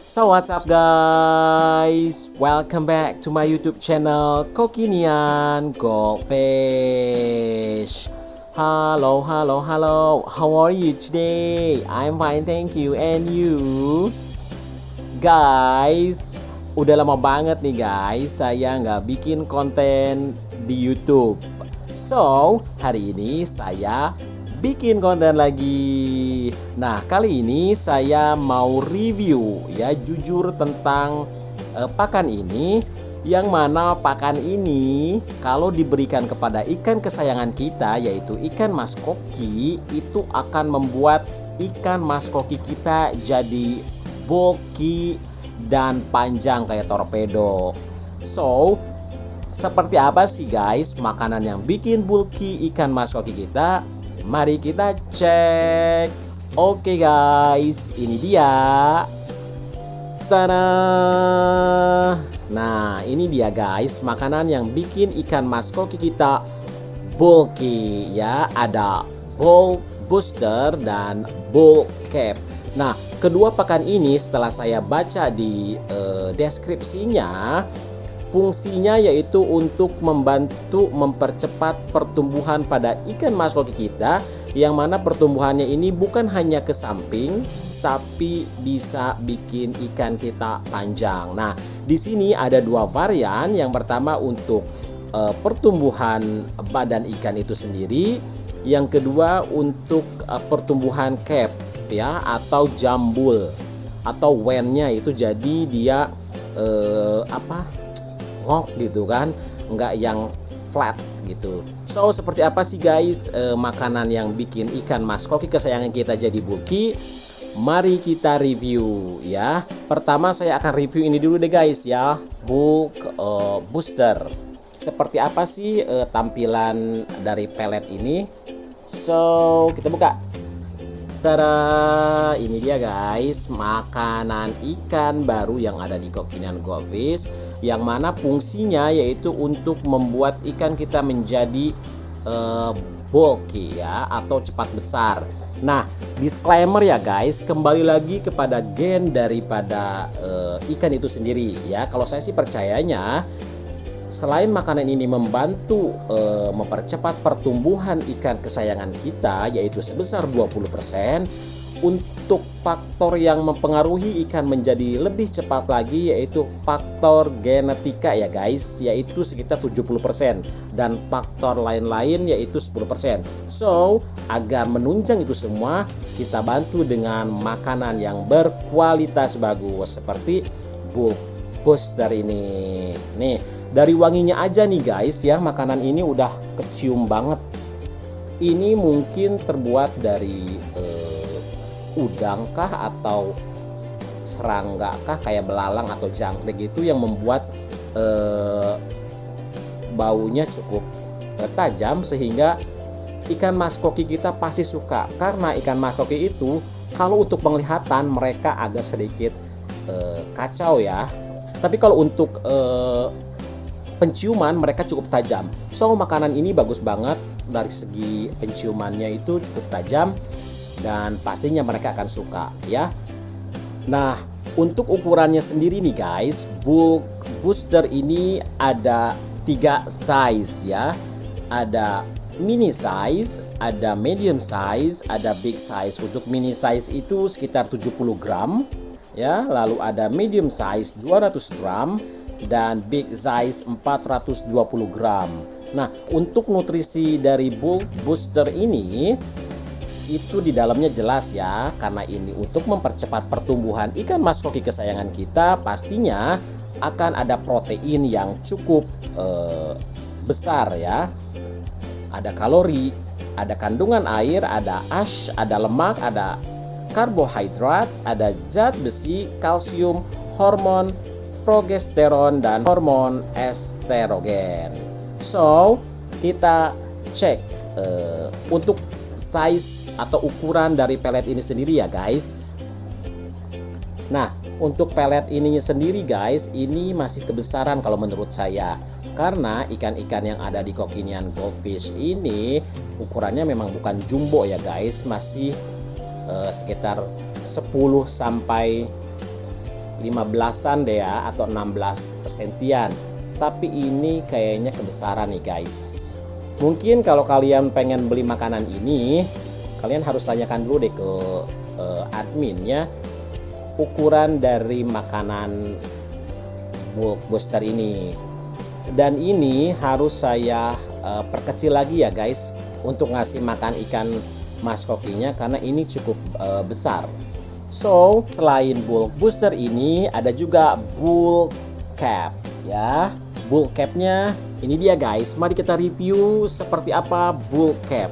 So what's up guys? Welcome back to my YouTube channel Kokinian Goldfish. Halo. How are you today? I'm fine, thank you. And you? Guys, udah lama banget nih guys saya nggak bikin konten di YouTube. So, hari ini saya bikin konten lagi. Nah, kali ini saya mau review ya, jujur tentang pakan ini, yang mana pakan ini kalau diberikan kepada ikan kesayangan kita yaitu ikan mas koki, itu akan membuat ikan mas koki kita jadi bulky dan panjang kayak torpedo. So, seperti apa sih guys makanan yang bikin bulky ikan mas koki kita? Mari kita cek. Oke guys, ini dia. Tada. Nah, ini dia guys makanan yang bikin ikan mas koki kita bulky ya. Ada bulk booster dan bulk cap. Nah, kedua pakan ini setelah saya baca di deskripsinya, fungsinya yaitu untuk membantu mempercepat pertumbuhan pada ikan mas koki kita, yang mana pertumbuhannya ini bukan hanya ke samping tapi bisa bikin ikan kita panjang. Nah, di sini ada dua varian. Yang pertama untuk pertumbuhan badan ikan itu sendiri, yang kedua untuk pertumbuhan cap ya, atau jambul atau wennya itu jadi dia ngok gitu kan, nggak yang flat gitu. So seperti apa sih guys makanan yang bikin ikan mas koki kesayangan kita jadi bulky? Mari kita review ya. Pertama saya akan review ini dulu deh guys ya, bulk booster. Seperti apa sih tampilan dari pelet ini? So kita buka. Tada, ini dia guys makanan ikan baru yang ada di Kokinian Goldfish, yang mana fungsinya yaitu untuk membuat ikan kita menjadi bulky ya, atau cepat besar. Nah, disclaimer ya guys, kembali lagi kepada gen daripada ikan itu sendiri ya. Kalau saya sih percayanya, selain makanan ini membantu mempercepat pertumbuhan ikan kesayangan kita yaitu sebesar 20%, untuk faktor yang mempengaruhi ikan menjadi lebih cepat lagi yaitu faktor genetika ya guys, yaitu sekitar 70%, dan faktor lain-lain yaitu 10%. So, agar menunjang itu semua, kita bantu dengan makanan yang berkualitas bagus seperti bulk booster ini. Nih, dari wanginya aja nih guys ya, makanan ini udah kecium banget. Ini mungkin terbuat dari udang kah atau serangga kah, kayak belalang atau jangkrik gitu, yang membuat baunya cukup tajam sehingga ikan mas koki kita pasti suka. Karena ikan mas koki itu kalau untuk penglihatan mereka agak sedikit kacau ya, tapi kalau untuk penciuman mereka cukup tajam. So makanan ini bagus banget dari segi penciumannya, itu cukup tajam dan pastinya mereka akan suka ya. Nah, untuk ukurannya sendiri nih guys, bulk booster ini ada 3 size ya. Ada mini size, ada medium size, ada big size. Untuk mini size itu sekitar 70 gram ya, lalu ada medium size 200 gram dan big size 420 gram. Nah, untuk nutrisi dari bulk booster ini itu di dalamnya jelas ya, karena ini untuk mempercepat pertumbuhan ikan mas koki kesayangan kita, pastinya akan ada protein yang cukup besar ya. Ada kalori, ada kandungan air, ada ash, ada lemak, ada karbohidrat, ada zat besi, kalsium, hormon progesteron dan hormon estrogen. So kita cek untuk size atau ukuran dari pelet ini sendiri ya guys. Nah, untuk pelet ininya sendiri guys, ini masih kebesaran kalau menurut saya, karena ikan-ikan yang ada di Kokinian Goldfish ini ukurannya memang bukan jumbo ya guys, masih sekitar 10 sampai 15-an deh ya, atau 16 sentian. Tapi ini kayaknya kebesaran nih guys. Mungkin kalau kalian pengen beli makanan ini, kalian harus tanyakan dulu deh ke adminnya ukuran dari makanan bulk booster ini. Dan ini harus saya perkecil lagi ya guys untuk ngasih makan ikan mas kokinya, karena ini cukup besar. So selain bulk booster ini ada juga bulk cap ya. Bulk capnya ini dia guys, mari kita review seperti apa bulk cap.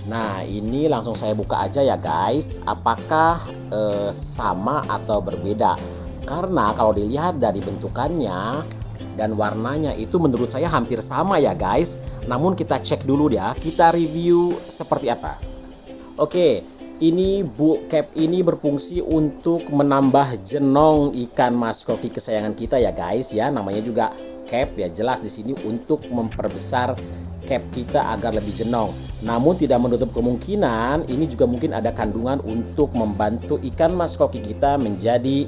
Nah ini langsung saya buka aja ya guys, apakah sama atau berbeda. Karena kalau dilihat dari bentukannya dan warnanya itu menurut saya hampir sama ya guys. Namun kita cek dulu ya, kita review seperti apa. Oke, ini bulk cap ini berfungsi untuk menambah jenong ikan mas koki kesayangan kita ya guys ya. Namanya juga cap ya, jelas di sini untuk memperbesar cap kita agar lebih jenong. Namun tidak menutup kemungkinan ini juga mungkin ada kandungan untuk membantu ikan mas koki kita menjadi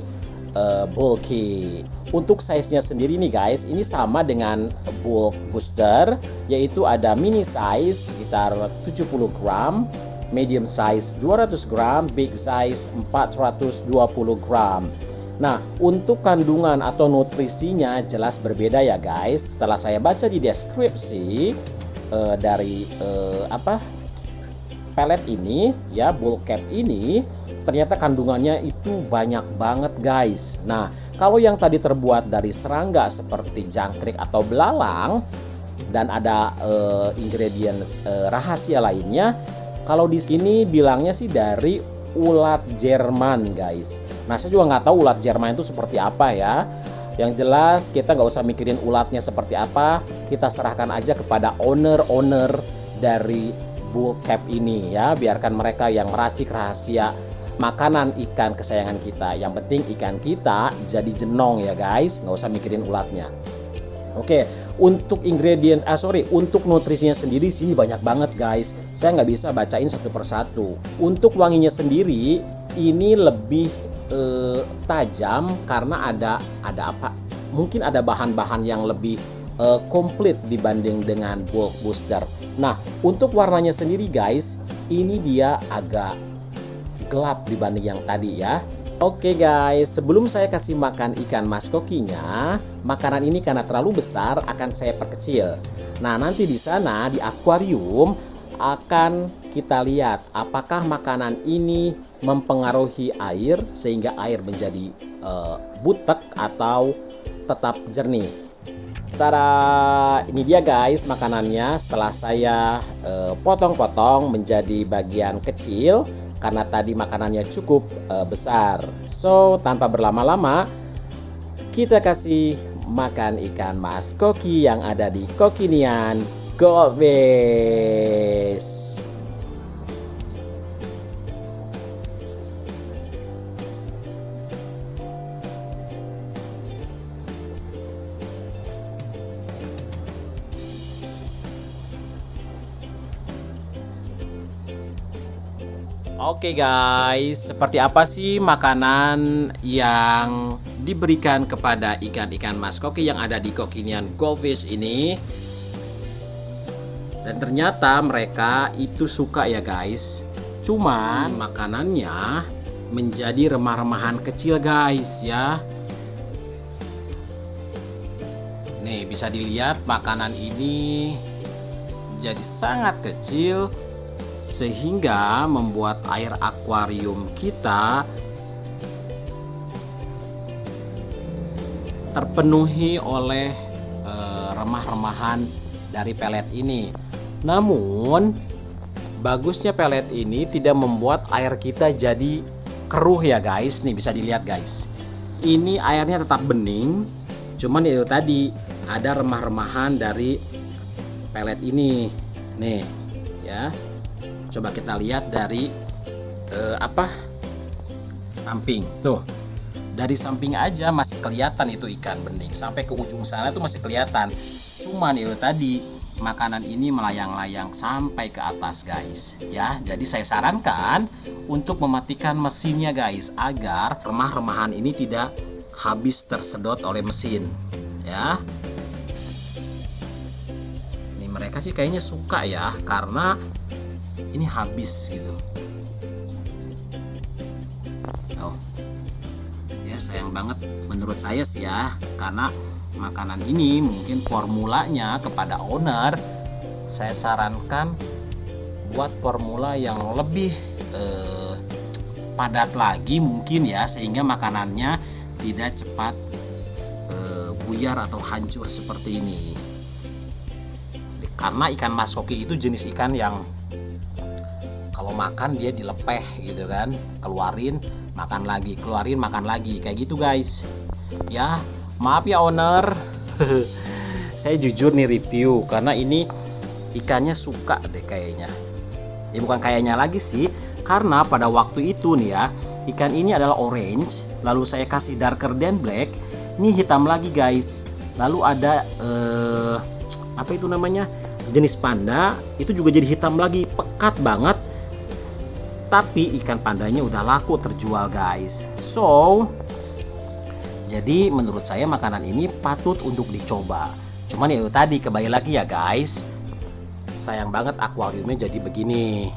bulky. Untuk size-nya sendiri nih guys, ini sama dengan bulk booster, yaitu ada mini size sekitar 70 gram, medium size 200 gram, big size 420 gram. Nah, untuk kandungan atau nutrisinya jelas berbeda ya guys. Setelah saya baca di deskripsi dari pelet ini ya, bulk cap ini ternyata kandungannya itu banyak banget guys. Nah, kalau yang tadi terbuat dari serangga seperti jangkrik atau belalang dan ada ingredients rahasia lainnya, kalau di sini bilangnya sih dari ulat Jerman guys. Nah saya juga nggak tahu ulat Jerman itu seperti apa ya. Yang jelas kita nggak usah mikirin ulatnya seperti apa, kita serahkan aja kepada owner dari bulk cap ini ya. Biarkan mereka yang meracik rahasia makanan ikan kesayangan kita. Yang penting ikan kita jadi jenong ya guys, nggak usah mikirin ulatnya. Oke, untuk ingredients, untuk nutrisinya sendiri sini banyak banget guys. Saya nggak bisa bacain satu persatu. Untuk wanginya sendiri ini lebih tajam karena ada apa? Mungkin ada bahan-bahan yang lebih komplit dibanding dengan bulk booster. Nah, untuk warnanya sendiri guys, ini dia agak gelap dibanding yang tadi ya. Oke guys, sebelum saya kasih makan ikan mas kokinya, makanan ini karena terlalu besar akan saya perkecil. Nah, nanti di sana di akuarium akan kita lihat apakah makanan ini mempengaruhi air sehingga air menjadi butek atau tetap jernih. Tada, ini dia guys makanannya setelah saya potong-potong menjadi bagian kecil. Karena tadi makanannya cukup besar. So, tanpa berlama-lama, kita kasih makan ikan mas koki yang ada di Kokinian Goldfish. Oke guys, seperti apa sih makanan yang diberikan kepada ikan-ikan mas koki yang ada di Kokinian Goldfish ini? Dan ternyata mereka itu suka ya guys. Cuman makanannya menjadi remah-remahan kecil guys ya. Nih bisa dilihat makanan ini jadi sangat kecil, sehingga membuat air akuarium kita terpenuhi oleh remah-remahan dari pelet ini. Namun bagusnya pelet ini tidak membuat air kita jadi keruh ya guys. Nih bisa dilihat guys, ini airnya tetap bening, cuman itu tadi ada remah-remahan dari pelet ini nih ya. Coba kita lihat dari samping tuh. Dari samping aja masih kelihatan itu ikan bening, sampai ke ujung sana itu masih kelihatan. Cuman itu tadi makanan ini melayang-layang sampai ke atas guys ya. Jadi saya sarankan untuk mematikan mesinnya guys, agar remah-remahan ini tidak habis tersedot oleh mesin ya. Ini mereka sih kayaknya suka ya, karena ini habis gitu. Oh ya, sayang banget menurut saya sih ya, karena makanan ini mungkin formulanya kepada owner saya sarankan buat formula yang lebih padat lagi mungkin ya, sehingga makanannya tidak cepat buyar atau hancur seperti ini. Karena ikan masoki itu jenis ikan yang kalau makan dia dilepeh gitu kan, keluarin makan lagi, keluarin makan lagi, kayak gitu guys ya. Maaf ya owner saya jujur nih review, karena ini ikannya suka deh kayaknya ya, bukan kayaknya lagi sih, karena pada waktu itu nih ya, ikan ini adalah orange, lalu saya kasih darker than black, ini hitam lagi guys. Lalu ada apa itu namanya, jenis panda, itu juga jadi hitam lagi, pekat banget. Tapi ikan pandanya udah laku terjual guys. So jadi menurut saya makanan ini patut untuk dicoba. Cuman ya tadi kembali lagi ya guys, sayang banget akuariumnya jadi begini.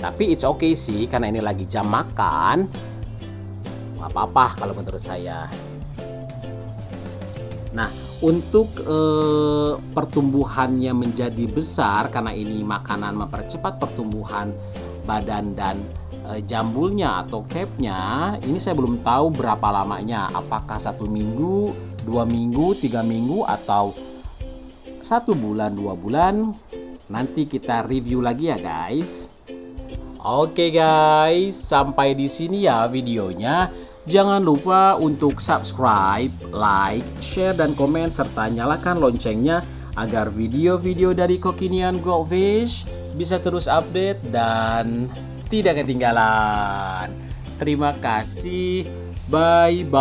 Tapi it's okay sih, karena ini lagi jam makan, nggak apa-apa kalau menurut saya. Nah untuk pertumbuhannya menjadi besar, karena ini makanan mempercepat pertumbuhan badan dan jambulnya atau capnya, ini saya belum tahu berapa lamanya, apakah 1 minggu, 2 minggu, 3 minggu, atau 1 bulan, 2 bulan. Nanti kita review lagi ya guys. Oke guys, sampai di sini ya videonya. Jangan lupa untuk subscribe, like, share, dan komen, serta nyalakan loncengnya agar video-video dari Kokinian Goldfish bisa terus update dan tidak ketinggalan. Terima kasih. Bye bye.